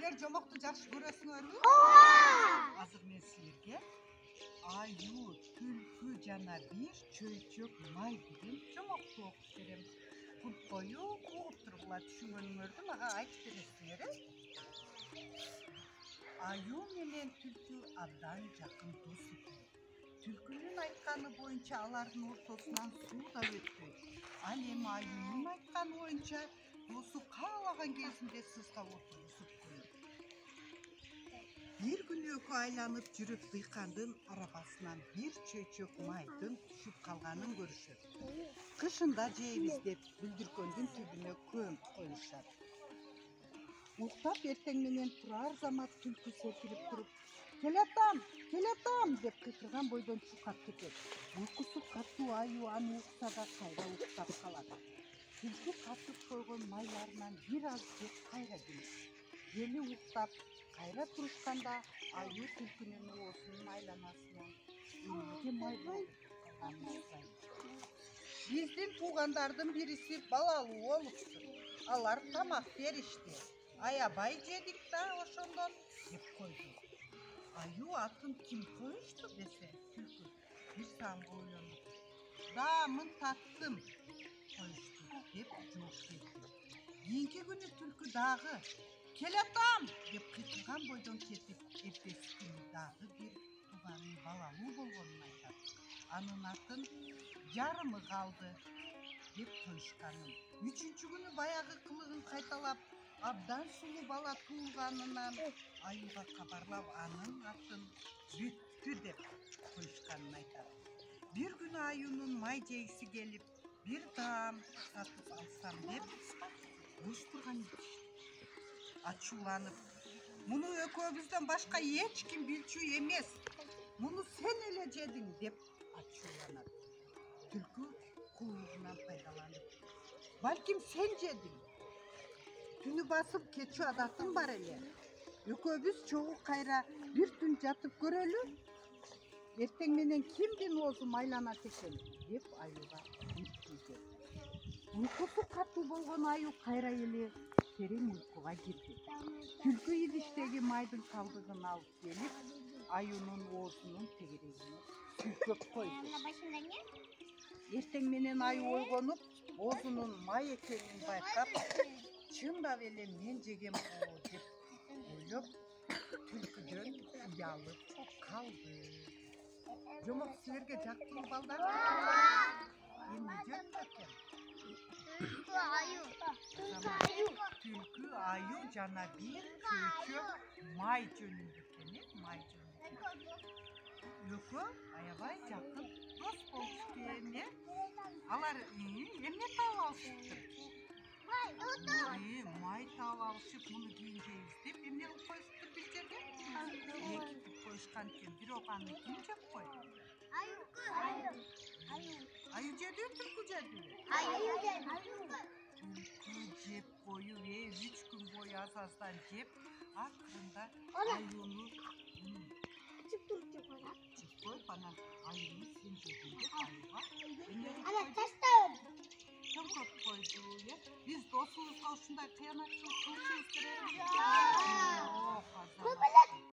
Силер жомокту жакшы көрөсүңөрбү? Азыр мен силерге аю, түлкү жана бир чөйчөк май деген жомокту окуп берем. Куп коюп угуп тургула, түшүнгөнүңөрдү мага айтып бересиңер, Аю менен түлкү абдан жакын дос экен. Түлкүнүн айтканы боюнча алардын ортосунан суу да өтпөйт. Ал эми аюнун айтканы боюнча досу каалаган кезинде сызгап отургузуп коет. Бир күнү экөө айланып жүрүп дыйкандын арабасынан бир чөйчөк майдын түшүп калганын көрүшөт. Кышында жейбиз деп бүлдүркөндүн түбүнө көмүп коюшат. Уктап эртең менен турар замат түлкү серпилип туруп, келатам деп кыйкырган бойдон чуркап кетет. Уйкусу катуу аю аны укса да кайра уктап калат. Түлкү катып койгон майларынан бир аз жеп кайра келет. Эли уктап кайра турушканда аю түлкүнүн оозунун айланасынан эмнеге май болуп калганын сурайт. Биздин туугандардын бириси балалуу болуптур. Алар тамак беришти. Аябай жедик да ошондон деп койду. Аю атын ким коюшту десе, түлкү бир саамга ойлонуп, даамын таттым коюшту деп жооп берди. Кийинки күнү түлкү дагы келатам деп кыйкырган бойдон кетип, эртеси күнү дагы бир тууганын балалуу болгонун айтат. Анын атын жарымы калды деп коюшканын. Үчүнчү күнү баягы кылыгын кайталап, абдан сулуу бала туулганынан аюга кабарлап, анын атын Бүткү деп коюшканын айтат. Бир күнү аюнун май жегиси келип, бир даам сатып алсам деп бош турган эдишти. Ачууланып, муну экөөбүздөн башка эч ким билчү эмес. Муну сен эле жедиң деп ачууланат. Түлкү кулулугунан пайдаланып, балким сен жедиң. Түнү басып кетчү адатың бар эле. Экөөбүз чогуу кайра бир түн жатып көрөлү. Эртең менен кимдин оозу майланат экен деп аюга бүткү. Уйкусу катуу болгон аю кайра эле терең уйкуга кирди. Түлкү идиштеги майдын калдыгын алып келип, аюнун оозунун тегерегине сүйкөп койду. Эртең менен аю ойгонуп, оозунун май экенин байкап, чындап эле мен жегем-о деп ойлоп, түлкүдөн уялып калды. Жомок силерге жактыбы балдар? Эмне жөнүндө экен? Түлкү, аю жана бир чөйчөк май жөнүндө экен, май жөнүндө. Экөө аябай жакын дос болуп экен, Алар эмне таап алышыптыр? Май таап алышып, муну кийин жейбиз деп эмне кылып коюшуптур бир жерге? Бекитип коюшкан экен. Бирок аны ким жеп койду? Аю жедиби, түлкү жедиби? Түлкү жеп коюп, 3 күн бою аз-аздан жеп, акырында аюну жеп коюп, анан аюну сен жедиң деп аюга төңкөп койду. Биз досубузга ушундай кыянатчылык кылышыбыз керек.